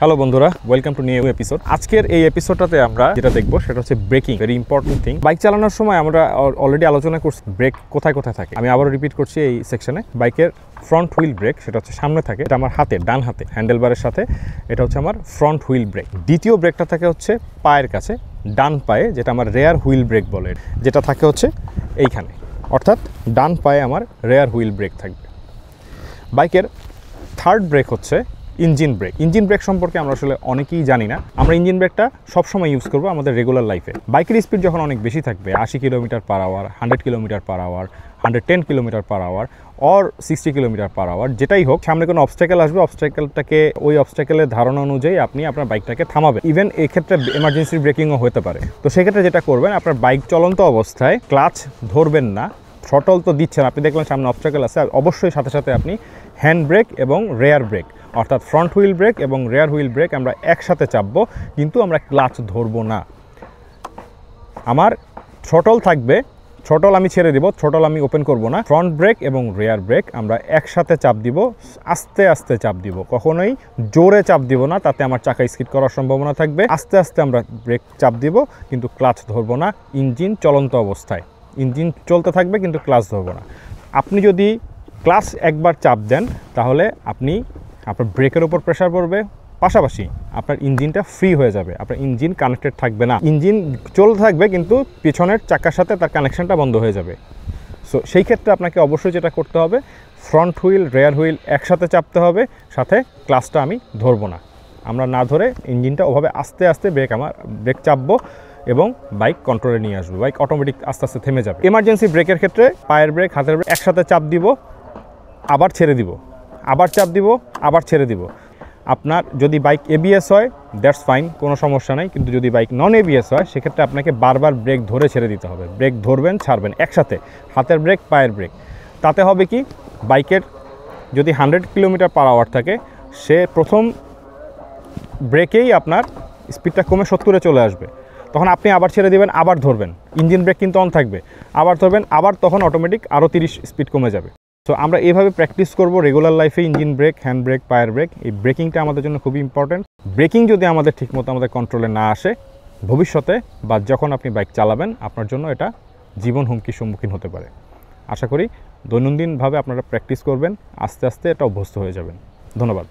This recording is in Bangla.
হ্যালো বন্ধুরা, ওয়েলকাম টু নিউ এপিসোড। আজকের এই এপিসোডটাতে আমরা যেটা দেখবো সেটা হচ্ছে breaking, very important thing. Bike চালানোর সময় আমরা অলরেডি আলোচনা করছি ব্রেক কোথায় কোথায় থাকে। আমি আবারও রিপিট করছি এই সেকশনে। বাইকের ফ্রন্ট হুইল ব্রেক সেটা হচ্ছে সামনে থাকে, এটা আমার হাতে, ডান হাতে হ্যান্ডেলবারের সাথে, এটা হচ্ছে আমার ফ্রন্ট হুইল ব্রেক। দ্বিতীয় ব্রেকটা থাকে হচ্ছে পায়ের কাছে, ডান পায়ে, যেটা আমার রেয়ার হুইল ব্রেক বলে, যেটা থাকে হচ্ছে এইখানে, অর্থাৎ ডান পায়ে আমার রেয়ার হুইল ব্রেক থাকবে। বাইকের থার্ড ব্রেক হচ্ছে ইঞ্জিন ব্রেক। ইঞ্জিন ব্রেক সম্পর্কে আমরা আসলে অনেকেই জানি না। আমরা ইঞ্জিন ব্রেকটা সবসময় ইউজ করবো আমাদের রেগুলার লাইফে। বাইকের স্পিড যখন অনেক বেশি থাকবে, 80 kilometre per hour, 100 kilometre per hour, 110 kilometre per hour or 60 kilometre per hour, যেটাই হোক, সামনে কোনো অবস্ট্যাকেল আসবে, অবস্ট্যাকেলটাকে ওই অবস্ট্যাকেলের ধারণা অনুযায়ী আপনি আপনার বাইকটাকে থামাবেন। ইভেন এক্ষেত্রে এমার্জেন্সি ব্রেকিংও হতে পারে। তো সেক্ষেত্রে যেটা করবেন, আপনার বাইক চলন্ত অবস্থায় ক্লাচ ধরবেন না, থ্রটল তো দিচ্ছেন, আপনি দেখলেন সামনে অবস্ট্যাকেল আছে, অবশ্যই সাথে সাথে আপনি হ্যান্ড ব্রেক এবং রেয়ার ব্রেক, অর্থাৎ ফ্রন্ট হুইল ব্রেক এবং রেয়ার হুইল ব্রেক আমরা একসাথে চাপবো, কিন্তু আমরা ক্লাচ ধরবো না। আমার থ্রটল থাকবে, থ্রটল আমি ছেড়ে দিব, থ্রটল আমি ওপেন করব না। ফ্রন্ট ব্রেক এবং রেয়ার ব্রেক আমরা একসাথে চাপ দিব, আস্তে আস্তে চাপ দিব, কখনোই জোরে চাপ দিব না, তাতে আমার চাকা স্কিড করার সম্ভাবনা থাকবে। আস্তে আস্তে আমরা ব্রেক চাপ দিব, কিন্তু ক্লাচ ধরবো না। ইঞ্জিন চলন্ত অবস্থায় ইঞ্জিন চলতে থাকবে, কিন্তু ক্লাচ ধরবো না। আপনি যদি ক্লাচ একবার চাপ দেন, তাহলে আপনার ব্রেকের উপর প্রেশার পড়বে, পাশাপাশি আপনার ইঞ্জিনটা ফ্রি হয়ে যাবে, আপনার ইঞ্জিন কানেক্টেড থাকবে না। ইঞ্জিন চলতে থাকবে, কিন্তু পিছনের চাকার সাথে তার কানেকশনটা বন্ধ হয়ে যাবে। সো সেই ক্ষেত্রে আপনাকে অবশ্যই যেটা করতে হবে, ফ্রন্ট হুইল রেয়ার হুইল একসাথে চাপতে হবে, সাথে ক্লাচটা আমি ধরবো না। আমরা না ধরে ইঞ্জিনটা ওভাবে আস্তে আস্তে ব্রেক চাপবো এবং বাইক কন্ট্রোলে নিয়ে আসবো। বাইক অটোমেটিক আস্তে আস্তে থেমে যাবে। এমার্জেন্সি ব্রেকের ক্ষেত্রে পায়ের ব্রেক, হাতের ব্রেক একসাথে চাপ দিব, আবার ছেড়ে দিব, আবার চাপ দিব, আবার ছেড়ে দিব। আপনার যদি বাইক এবিএস হয়, দ্যাটস ফাইন, কোনো সমস্যা নাই। কিন্তু যদি বাইক নন এবিএস হয়, সেক্ষেত্রে আপনাকে বারবার ব্রেক ধরে ছেড়ে দিতে হবে। ব্রেক ধরবেন, ছাড়বেন একসাথে, হাতের ব্রেক, পায়ের ব্রেক। তাতে হবে কি, বাইকের যদি 100 কিলোমিটার পার আওয়ার থাকে, সে প্রথম ব্রেকেই আপনার স্পিডটা কমে 70-এ চলে আসবে। তখন আপনি আবার ছেড়ে দেবেন, আবার ধরবেন, ইঞ্জিন ব্রেক কিন্তু অন থাকবে, আবার ধরবেন, আবার তখন অটোমেটিক আরও 30 স্পিড কমে যাবে। তো আমরা এইভাবে প্র্যাকটিস করব রেগুলার লাইফে, ইঞ্জিন ব্রেক, হ্যান্ড ব্রেক, পায়ের ব্রেক। এই ব্রেকিংটা আমাদের জন্য খুবই ইম্পর্টেন্ট। ব্রেকিং যদি আমাদের ঠিকমতো আমাদের কন্ট্রোলে না আসে, ভবিষ্যতে বা যখন আপনি বাইক চালাবেন, আপনার জন্য এটা জীবন হুমকির সম্মুখীন হতে পারে। আশা করি দৈনন্দিনভাবে আপনারা প্র্যাকটিস করবেন, আস্তে আস্তে এটা অভ্যস্ত হয়ে যাবেন। ধন্যবাদ।